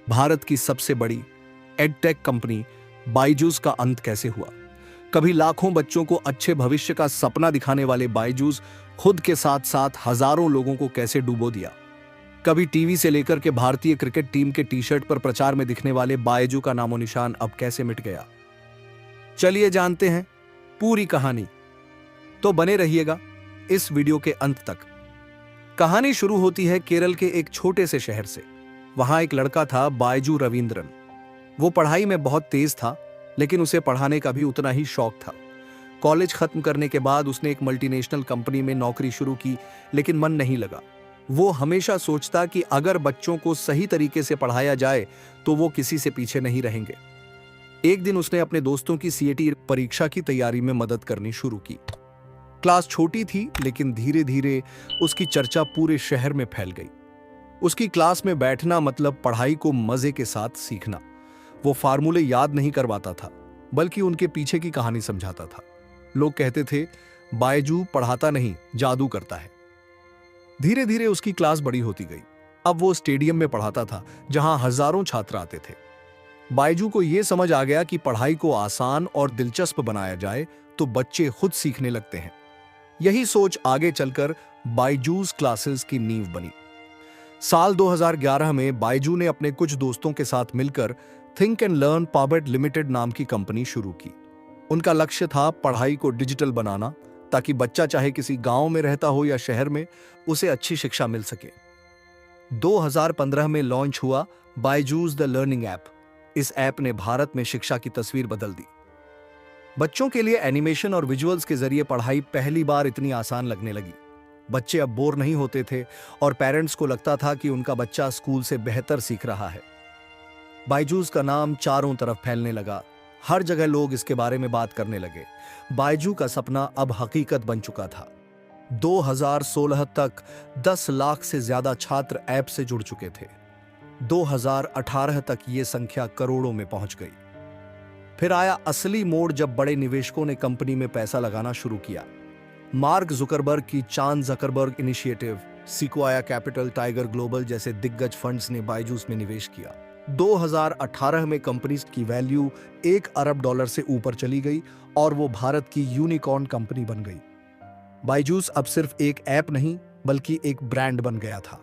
भारत की सबसे बड़ी एडटेक कंपनी बायजूस का अंत कैसे हुआ। कभी लाखों बच्चों को अच्छे भविष्य का सपना दिखाने वाले बायजूस खुद के साथ साथ हजारों लोगों को कैसे डुबो दिया। कभी टीवी से लेकर के भारतीय क्रिकेट टीम के टी शर्ट पर प्रचार में दिखने वाले बायजू का नामो निशान अब कैसे मिट गया। चलिए जानते हैं पूरी कहानी, तो बने रहिएगा इस वीडियो के अंत तक। कहानी शुरू होती है केरल के एक छोटे से शहर से। वहां एक लड़का था बायजू रविंद्रन। वो पढ़ाई में बहुत तेज था, लेकिन उसे पढ़ाने का भी उतना ही शौक था। कॉलेज खत्म करने के बाद उसने एक मल्टीनेशनल कंपनी में नौकरी शुरू की, लेकिन मन नहीं लगा। वो हमेशा सोचता कि अगर बच्चों को सही तरीके से पढ़ाया जाए तो वो किसी से पीछे नहीं रहेंगे। एक दिन उसने अपने दोस्तों की सीएटी परीक्षा की तैयारी में मदद करनी शुरू की। क्लास छोटी थी, लेकिन धीरे धीरे उसकी चर्चा पूरे शहर में फैल गई। उसकी क्लास में बैठना मतलब पढ़ाई को मजे के साथ सीखना। वो फार्मूले याद नहीं करवाता था, बल्कि उनके पीछे की कहानी समझाता था। लोग कहते थे, बायजू पढ़ाता नहीं, जादू करता है। धीरे धीरे उसकी क्लास बड़ी होती गई। अब वो स्टेडियम में पढ़ाता था, जहां हजारों छात्र आते थे। बायजू को यह समझ आ गया कि पढ़ाई को आसान और दिलचस्प बनाया जाए तो बच्चे खुद सीखने लगते हैं। यही सोच आगे चलकर बायजूस क्लासेस की नींव बनी। साल 2011 में बायजू ने अपने कुछ दोस्तों के साथ मिलकर think and learn private limited नाम की कंपनी शुरू की। उनका लक्ष्य था पढ़ाई को डिजिटल बनाना, ताकि बच्चा चाहे किसी गांव में रहता हो या शहर में, उसे अच्छी शिक्षा मिल सके। 2015 में लॉन्च हुआ बायजूस द लर्निंग ऐप। इस ऐप ने भारत में शिक्षा की तस्वीर बदल दी। बच्चों के लिए एनिमेशन और विजुअल्स के जरिए पढ़ाई पहली बार इतनी आसान लगने लगी। बच्चे अब बोर नहीं होते थे और पेरेंट्स को लगता था कि उनका बच्चा स्कूल से बेहतर सीख रहा है। बायजूस का नाम चारों तरफ फैलने लगा। हर जगह लोग इसके बारे में बात करने लगे। बायजू का सपना अब हकीकत बन चुका था। 2016 तक 10 लाख से ज्यादा छात्र ऐप से जुड़ चुके थे। 2018 तक ये संख्या करोड़ों में पहुंच गई। फिर आया असली मोड़, जब बड़े निवेशकों ने कंपनी में पैसा लगाना शुरू किया। मार्क जुकरबर्ग की Chan Zuckerberg initiative, Sequoia capital, Tiger global जैसे दिग्गज फंड्स ने बायजूस में निवेश किया। 2018 में कंपनी की वैल्यू $1 अरब से ऊपर चली गई और वो भारत की यूनिकॉर्न कंपनी बन गई। बायजूस अब सिर्फ एक ऐप नहीं, बल्कि एक ब्रांड बन गया था।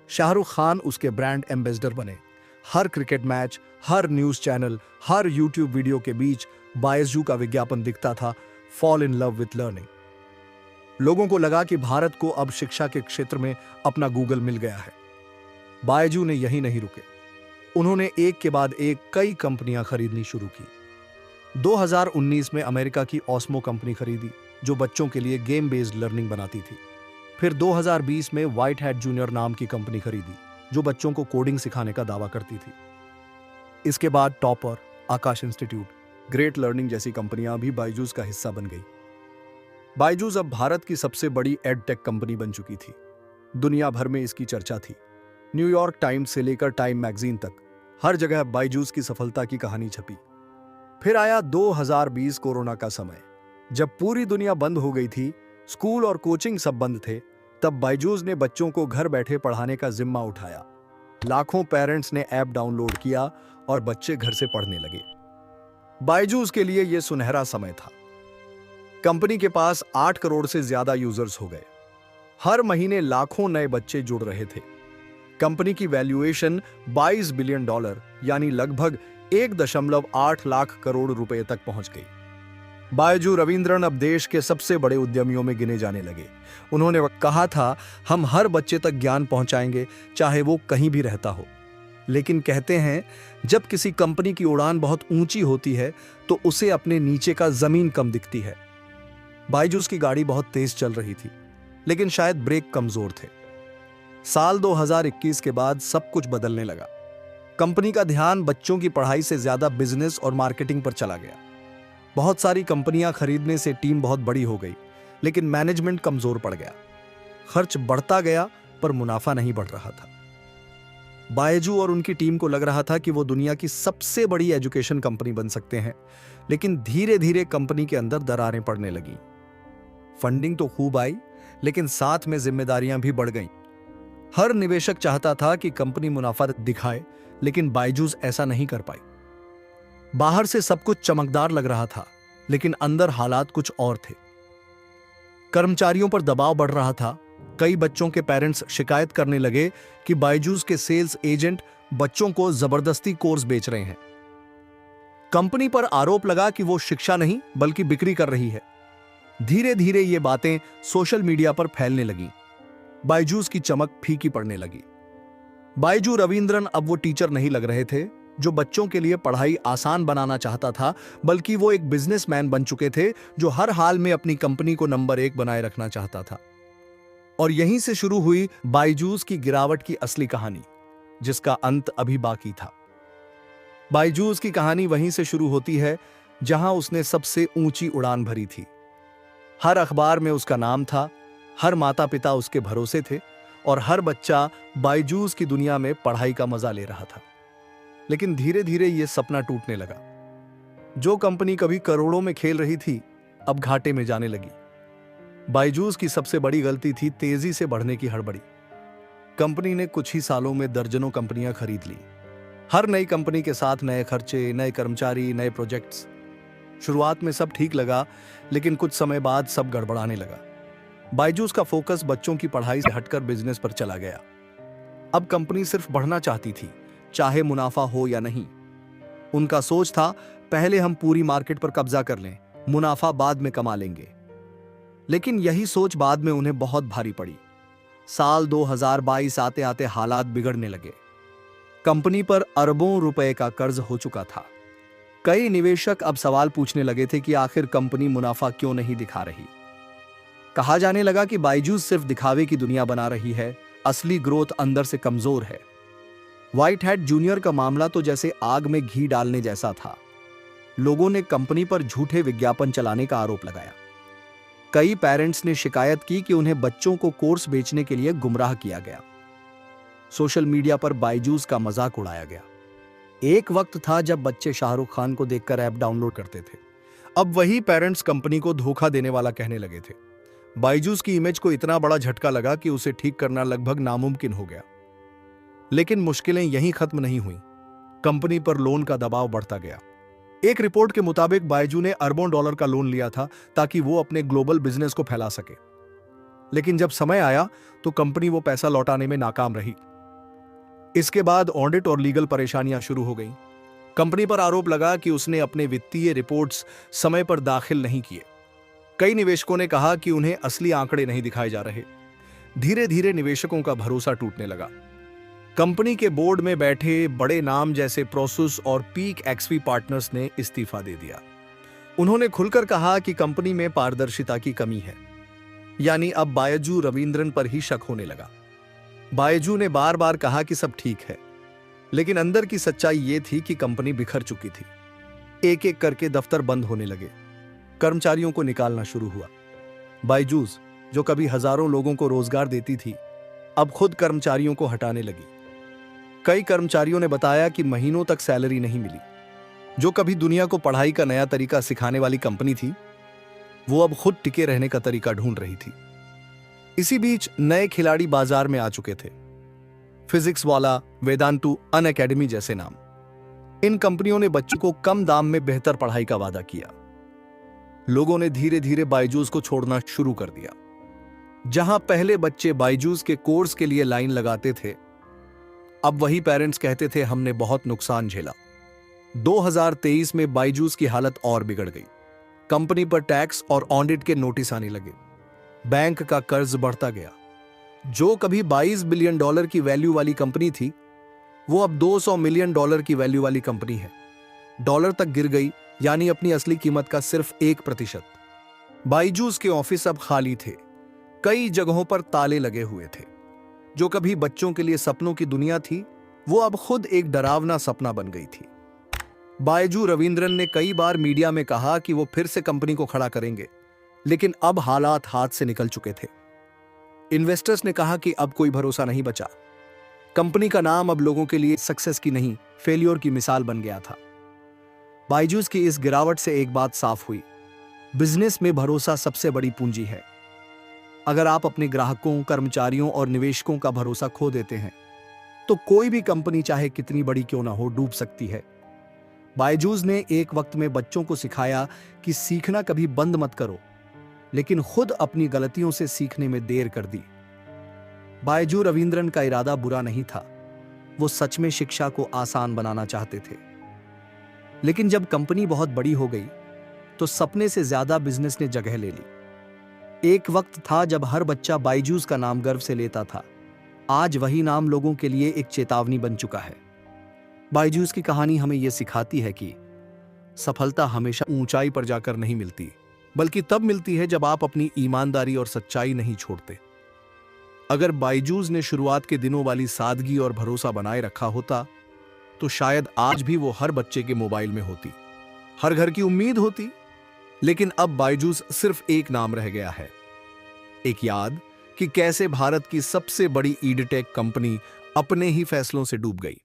शाहरुख खान उसके ब्रांड एम्बेसडर बने। हर क्रिकेट मैच, हर न्यूज चैनल, हर यूट्यूब वीडियो के बीच बायजू का विज्ञापन दिखता था, fall in love with learning. लोगों को लगा कि भारत को अब शिक्षा के क्षेत्र में अपना गूगल मिल गया है। बायजू ने यही नहीं रुके। उन्होंने एक के बाद एक कई कंपनियां खरीदनी शुरू की। 2019 में अमेरिका की ऑस्मो कंपनी खरीदी, जो बच्चों के लिए गेम बेस्ड लर्निंग बनाती थी। फिर 2020 में व्हाइट हैट जूनियर नाम की कंपनी खरीदी, जो बच्चों को कोडिंग सिखाने का दावा करती थी। इसके बाद टॉपर, आकाश इंस्टीट्यूट, ग्रेट लर्निंग जैसी कंपनियां भी बायजूस का हिस्सा बन गई। बायजूस अब भारत की सबसे बड़ी एडटेक कंपनी बन चुकी थी। दुनिया भर में इसकी चर्चा थी। न्यूयॉर्क टाइम्स से लेकर टाइम मैगजीन तक हर जगह बायजूस की सफलता की कहानी छपी। फिर आया 2020 कोरोना का समय। जब पूरी दुनिया बंद हो गई थी, स्कूल और कोचिंग सब बंद थे, तब बायजूस ने बच्चों को घर बैठे पढ़ाने का जिम्मा उठाया। लाखों पेरेंट्स ने ऐप डाउनलोड किया और बच्चे घर से पढ़ने लगे। बायजूस के लिए यह सुनहरा समय था। कंपनी के पास 8 करोड़ से ज्यादा यूजर्स हो गए। हर महीने लाखों नए बच्चे जुड़ रहे थे। कंपनी की वैल्यूएशन $22 बिलियन यानी लगभग 1.8 लाख करोड़ रुपए तक पहुंच गई। बायजू रविंद्रन अब देश के सबसे बड़े उद्यमियों में गिने जाने लगे। उन्होंने कहा था, हम हर बच्चे तक ज्ञान पहुंचाएंगे, चाहे वो कहीं भी रहता हो। लेकिन कहते हैं, जब किसी कंपनी की उड़ान बहुत ऊंची होती है तो उसे अपने नीचे का जमीन कम दिखती है। बायजूस की गाड़ी बहुत तेज चल रही थी, लेकिन शायद ब्रेक कमजोर थे। साल 2021 के बाद सब कुछ बदलने लगा। कंपनी का ध्यान बच्चों की पढ़ाई से ज्यादा बिजनेस और मार्केटिंग पर चला गया। बहुत सारी कंपनियां खरीदने से टीम बहुत बड़ी हो गई, लेकिन मैनेजमेंट कमजोर पड़ गया। खर्च बढ़ता गया, पर मुनाफा नहीं बढ़ रहा था। बायजू और उनकी टीम को लग रहा था कि वो दुनिया की सबसे बड़ी एजुकेशन कंपनी बन सकते हैं, लेकिन धीरे धीरे कंपनी के अंदर दरारें पड़ने लगीं। फंडिंग तो खूब आई, लेकिन साथ में जिम्मेदारियां भी बढ़ गईं। हर निवेशक चाहता था कि कंपनी मुनाफा दिखाए, लेकिन बायजूस ऐसा नहीं कर पाई। बाहर से सब कुछ चमकदार लग रहा था, लेकिन अंदर हालात कुछ और थे। कर्मचारियों पर दबाव बढ़ रहा था। कई बच्चों के पेरेंट्स शिकायत करने लगे कि बायजूस के सेल्स एजेंट बच्चों को जबरदस्ती कोर्स बेच रहे हैं। कंपनी पर आरोप लगा कि वो शिक्षा नहीं बल्कि बिक्री कर रही है। धीरे धीरे ये बातें सोशल मीडिया पर फैलने लगी। बायजूस की चमक फीकी पड़ने लगी। बायजू रविंद्रन अब वो टीचर नहीं लग रहे थे जो बच्चों के लिए पढ़ाई आसान बनाना चाहता था, बल्कि वो एक बिजनेसमैन बन चुके थे जो हर हाल में अपनी कंपनी को नंबर 1 बनाए रखना चाहता था। और यहीं से शुरू हुई बायजूस की गिरावट की असली कहानी, जिसका अंत अभी बाकी था। बायजूस की कहानी वहीं से शुरू होती है जहां उसने सबसे ऊंची उड़ान भरी थी। हर अखबार में उसका नाम था, हर माता पिता उसके भरोसे थे और हर बच्चा बायजूस की दुनिया में पढ़ाई का मजा ले रहा था। लेकिन धीरे धीरे यह सपना टूटने लगा। जो कंपनी कभी करोड़ों में खेल रही थी, अब घाटे में जाने लगी। बायजूस की सबसे बड़ी गलती थी तेजी से बढ़ने की हड़बड़ी। कंपनी ने कुछ ही सालों में दर्जनों कंपनियां खरीद ली। हर नई कंपनी के साथ नए खर्चे, नए कर्मचारी, नए प्रोजेक्ट्स। शुरुआत में सब ठीक लगा, लेकिन कुछ समय बाद सब गड़बड़ाने लगा। बायजूस का फोकस बच्चों की पढ़ाई से हटकर बिजनेस पर चला गया। अब कंपनी सिर्फ बढ़ना चाहती थी, चाहे मुनाफा हो या नहीं। उनका सोच था, पहले हम पूरी मार्केट पर कब्जा कर लें, मुनाफा बाद में कमा लेंगे। लेकिन यही सोच बाद में उन्हें बहुत भारी पड़ी। साल 2022 आते आते हालात बिगड़ने लगे। कंपनी पर अरबों रुपए का कर्ज हो चुका था। कई निवेशक अब सवाल पूछने लगे थे कि आखिर कंपनी मुनाफा क्यों नहीं दिखा रही। कहा जाने लगा कि बायजूस सिर्फ दिखावे की दुनिया बना रही है, असली ग्रोथ अंदर से कमजोर है। व्हाइट हैट जूनियर का मामला तो जैसे आग में घी डालने जैसा था। लोगों ने कंपनी पर झूठे विज्ञापन चलाने का आरोप लगाया। कई पेरेंट्स ने शिकायत की कि उन्हें बच्चों को कोर्स बेचने के लिए गुमराह किया गया। सोशल मीडिया पर बायजूस का मजाक उड़ाया गया। एक वक्त था जब बच्चे शाहरुख खान को देखकर ऐप डाउनलोड करते थे। अब वही पेरेंट्स कंपनी को धोखा देने वाला कहने लगे थे। बायजूस की इमेज को इतना बड़ा झटका लगा कि उसे ठीक करना लगभग नामुमकिन हो गया। लेकिन मुश्किलें यहीं खत्म नहीं हुई। कंपनी पर लोन का दबाव बढ़ता गया। एक रिपोर्ट के मुताबिक बायजू ने अरबों डॉलर का लोन लिया था ताकि वो अपने ग्लोबल बिजनेस को फैला सके। लेकिन जब समय आया तो कंपनी वो पैसा लौटाने में नाकाम रही। इसके बाद ऑडिट और लीगल परेशानियां शुरू हो गईं। कंपनी पर आरोप लगा कि उसने अपने वित्तीय रिपोर्ट्स समय पर दाखिल नहीं किए। कई निवेशकों ने कहा कि उन्हें असली आंकड़े नहीं दिखाए जा रहे। धीरे धीरे निवेशकों का भरोसा टूटने लगा। कंपनी के बोर्ड में बैठे बड़े नाम जैसे प्रोसूस और पीक एक्सवी पार्टनर्स ने इस्तीफा दे दिया। उन्होंने खुलकर कहा कि कंपनी में पारदर्शिता की कमी है, यानी अब बायजू रविंद्रन पर ही शक होने लगा। बायजू ने बार बार कहा कि सब ठीक है, लेकिन अंदर की सच्चाई यह थी कि कंपनी बिखर चुकी थी। एक एक करके दफ्तर बंद होने लगे, कर्मचारियों को निकालना शुरू हुआ। बायजूस, जो कभी हजारों लोगों को रोजगार देती थी, अब खुद कर्मचारियों को हटाने लगी। कई कर्मचारियों ने बताया कि महीनों तक सैलरी नहीं मिली। जो कभी दुनिया को पढ़ाई का नया तरीका सिखाने वाली कंपनी थी, वो अब खुद टिके रहने का तरीका ढूंढ रही थी। इसी बीच नए खिलाड़ी बाजार में आ चुके थे। फिजिक्स वाला, वेदांतु, अन अकेडमी जैसे नाम। इन कंपनियों ने बच्चों को कम दाम में बेहतर पढ़ाई का वादा किया। लोगों ने धीरे धीरे बायजूस को छोड़ना शुरू कर दिया। जहां पहले बच्चे बायजूस के कोर्स के लिए लाइन लगाते थे, अब वही पेरेंट्स कहते थे हमने बहुत नुकसान झेला। 2023 में बायजूस की हालत और बिगड़ गई। कंपनी पर टैक्स और ऑडिट के नोटिस आने लगे। बैंक का कर्ज बढ़ता गया। जो कभी $22 बिलियन की वैल्यू वाली कंपनी थी, वो अब $200 मिलियन की वैल्यू वाली कंपनी है। डॉलर तक गिर गई, यानी अपनी असली कीमत का सिर्फ 1%। बायजूस के ऑफिस अब खाली थे। कई जगहों पर ताले लगे हुए थे। जो कभी बच्चों के लिए सपनों की दुनिया थी, वो अब खुद एक डरावना सपना बन गई थी। बायजू रविंद्रन ने कई बार मीडिया में कहा कि वो फिर से कंपनी को खड़ा करेंगे, लेकिन अब हालात हाथ से निकल चुके थे। इन्वेस्टर्स ने कहा कि अब कोई भरोसा नहीं बचा। कंपनी का नाम अब लोगों के लिए सक्सेस की नहीं, फेलियर की मिसाल बन गया था। बायजूस की इस गिरावट से एक बात साफ हुई, बिजनेस में भरोसा सबसे बड़ी पूंजी है। अगर आप अपने ग्राहकों, कर्मचारियों और निवेशकों का भरोसा खो देते हैं, तो कोई भी कंपनी चाहे कितनी बड़ी क्यों ना हो डूब सकती है। बायजूस ने एक वक्त में बच्चों को सिखाया कि सीखना कभी बंद मत करो, लेकिन खुद अपनी गलतियों से सीखने में देर कर दी। बायजू रविंद्रन का इरादा बुरा नहीं था, वो सच में शिक्षा को आसान बनाना चाहते थे। लेकिन जब कंपनी बहुत बड़ी हो गई तो सपने से ज्यादा बिजनेस ने जगह ले ली। एक वक्त था जब हर बच्चा बायजूस का नाम गर्व से लेता था। आज वही नाम लोगों के लिए एक चेतावनी बन चुका है। बायजूस की कहानी हमें यह सिखाती है कि सफलता हमेशा ऊंचाई पर जाकर नहीं मिलती, बल्कि तब मिलती है जब आप अपनी ईमानदारी और सच्चाई नहीं छोड़ते। अगर बायजूस ने शुरुआत के दिनों वाली सादगी और भरोसा बनाए रखा होता तो शायद आज भी वो हर बच्चे के मोबाइल में होती, हर घर की उम्मीद होती। लेकिन अब बायजूस सिर्फ एक नाम रह गया है, एक याद कि कैसे भारत की सबसे बड़ी ईडटेक कंपनी अपने ही फैसलों से डूब गई।